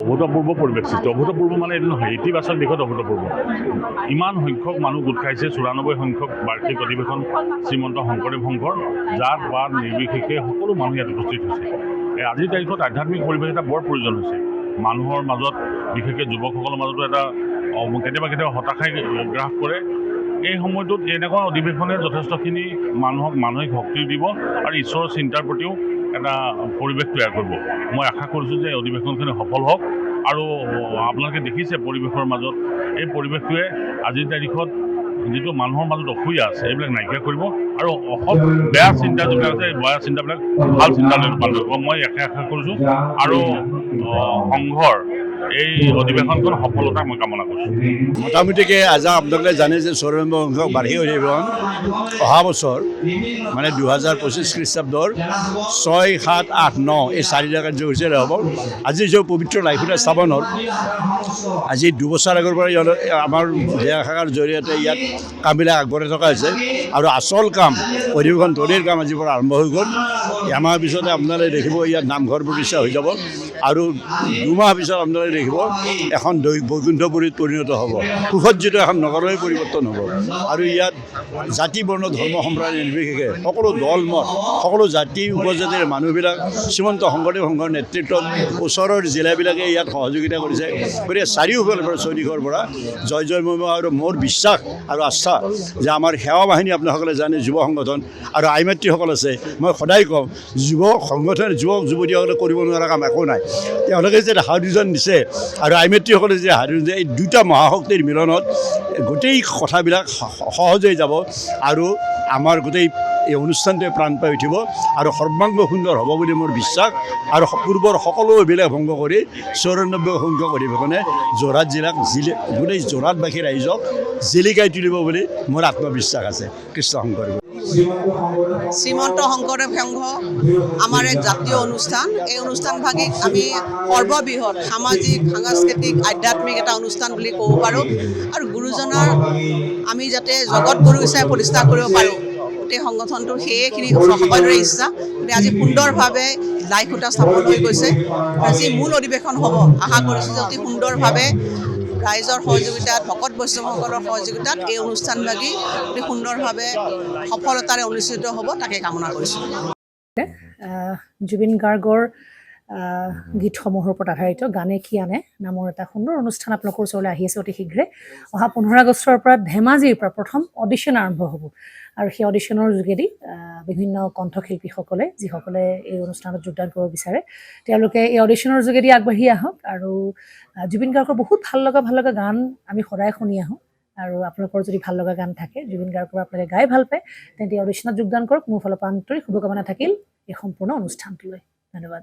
অভূতপূৰ্ব পৰিৱেশ সৃষ্টি অভূতপূৰ্ব মানে এইটো নহয় ইতিবাচক দিশত অভূতপূৰ্ব ইমান সংখ্যক মানুহ গোট খাইছে ৯৪ সংখ্যক বাৰ্ষিক অধিৱেশন শ্ৰীমন্ত শংকৰদেৱ সংঘৰ জাত বাদ নিৰ্বিশেষে সকলো মানুহ ইয়াত উপস্থিত হৈছে আজিৰ তাৰিখত আধ্যাত্মিক পৰিৱেশ এটা বৰ প্ৰয়োজন হৈছে মানুহৰ মাজত বিশেষকৈ যুৱকসকলৰ মাজতো এটা কেতিয়াবা হতাশাই গ্ৰাস কৰে এই সময়টোত এনেকুৱা অধিৱেশনে যথেষ্টখিনি মানুহক মানসিক শক্তি দিব আৰু ঈশ্বৰৰ চিন্তাৰ প্ৰতিও এটা পৰিৱেশ তৈয়াৰ কৰিব মই আশা কৰিছোঁ যে অধিৱেশনখিনি সফল হওক আৰু আপোনালোকে দেখিছে পৰিৱেশৰ মাজত এই পৰিৱেশটোৱে আজিৰ তাৰিখত যিটো মানুহৰ মাজত অসূয়া আছে এইবিলাক নাইকিয়া কৰিব আৰু বেয়া চিন্তা যিবিলাক আছে বেয়া চিন্তাবিলাক ভাল চিন্তালৈ ৰূপান্তৰ কৰিব মই আশা কৰিছোঁ আৰু সংঘৰ এই অধিৱেশনখন সফলতা মই কামনা কৰিছোঁ মোটামুটিকৈ আজি আপোনালোকে জানে যে ৯৪ সংখ্যক বাৰ্ষিক অধিৱেশন অহা বছৰ মানে ২০২৫ খ্ৰীষ্টাব্দৰ ৬, ৭, ৮, ৯ এই ৪টা কাৰ্যসূচীৰে হ'ব আজি যে পবিত্ৰ লাইফুটা স্থাপনৰ আজি ২ বছৰ আগৰ পৰা আমাৰ জিয়া শাখাৰ জৰিয়তে ইয়াত কামবিলাক আগবঢ়াই থকা হৈছে আৰু আচল কাম অধিৱেশন তলিৰ কাম আজিৰ পৰা আৰম্ভ হৈ গ'ল এমাহ পিছতে আপোনালোকে দেখিব ইয়াত নামঘৰ প্ৰতিষ্ঠা হৈ যাব আৰু ২ মাহ পিছত আপোনালোকে দেখিব এখন বৈকুণ্ঠপুৰীত পৰিণত হ'ব সুসজ্জিত এখন নগৰলৈ পৰিৱৰ্তন হ'ব আৰু ইয়াত জাতি বৰ্ণ ধৰ্ম সম্প্ৰদায় নিৰ্বিশেষে সকলো দল মত সকলো জাতি উপজাতিৰ মানুহবিলাক শ্ৰীমন্ত শংকৰদেৱ সংঘৰ নেতৃত্বত ওচৰৰ জিলাবিলাকে ইয়াত সহযোগিতা কৰিছে গতিকে চাৰিওফালৰ পৰা চৌদিশৰ পৰা জয় জয় মহিমা আৰু মোৰ বিশ্বাস আৰু আস্থা যে আমাৰ সেৱা বাহিনী আপোনালোকে জানে যুৱ সংগঠন আৰু আই মাতৃসকল আছে মই সদায় কওঁ যুৱ সংগঠন যুৱক যুৱতীসকলে কৰিব নোৱাৰা কাম একো নাই তেওঁলোকে যে হাউডিজন দিছে আৰু আই মাতৃসকলে যে হাউডিজন এই দুটা মহাশক্তিৰ মিলনত গোটেই কথাবিলাক সহজে যাব আৰু আমাৰ গোটেই এই অনুষ্ঠানটোৱে প্ৰাণ পাই উঠিব আৰু সৰ্বাংগ সুন্দৰ হ'ব বুলি মোৰ বিশ্বাস আৰু পূৰ্বৰ সকলো অভিলেখ ভংগ কৰি ৯৪ সংখ্যক অধিৱেশনে যোৰহাট জিলাক গোটেই যোৰহাটবাসী ৰাইজক জিলিকাই তুলিব বুলি মোৰ আত্মবিশ্বাস আছে কৃষ্ণ শংকৰ শ্ৰীমন্ত শংকৰদেৱ সংঘ আমাৰ এক জাতীয় অনুষ্ঠান এই অনুষ্ঠানভাগিক আমি সৰ্ববৃহৎ সামাজিক সাংস্কৃতিক আধ্যাত্মিক এটা অনুষ্ঠান বুলি ক'ব পাৰোঁ আৰু গুৰুজনাৰ আমি যাতে জগত গুৰু হিচাপে প্ৰতিষ্ঠা কৰিব পাৰোঁ গোটেই সংগঠনটোৰ সেইখিনি সকলোৰে ইচ্ছা গতিকে আজি সুন্দৰভাৱে লাইখুটা স্থাপন হৈ গৈছে আজি মূল অধিৱেশন হ'ব আশা কৰিছোঁ যে অতি সুন্দৰভাৱে ৰাইজৰ সহযোগিতাত ভকত বৈষ্ণৱসকলৰ সহযোগিতাত এই অনুষ্ঠানভাগি অতি সুন্দৰভাৱে সফলতাৰে অনুষ্ঠিত হ'ব তাকে কামনা কৰিছোঁ জুবিন গাৰ্গৰ গীতসমূহৰ ওপৰত আধাৰিত গানে কি আনে নামৰ এটা সুন্দৰ অনুষ্ঠান আপোনালোকৰ ওচৰলৈ আহি আছে অতি শীঘ্ৰে অহা ১৫ আগষ্টৰ পৰা ধেমাজিৰ পৰা প্ৰথম অডিশ্যন আৰম্ভ হ'ব আৰু সেই অডিশ্যনৰ যোগেদি বিভিন্ন কণ্ঠশিল্পীসকলে যিসকলে এই অনুষ্ঠানত যোগদান কৰিব বিচাৰে তেওঁলোকে এই অডিশ্যনৰ যোগেদি আগবাঢ়ি আহক আৰু জুবিন গাৰ্গৰ বহুত ভাল লগা গান আমি সদায় শুনি আহোঁ আৰু আপোনালোকৰ যদি ভাল লগা গান থাকে জুবিন গাৰ্গৰ আপোনালোকে গাই ভাল পায় তেন্তে অডিশ্যনত যোগদান কৰক মোৰ ফালৰ পৰা আন্তৰিক শুভকামনা থাকিল এই সম্পূৰ্ণ অনুষ্ঠানটোলৈ ধন্যবাদ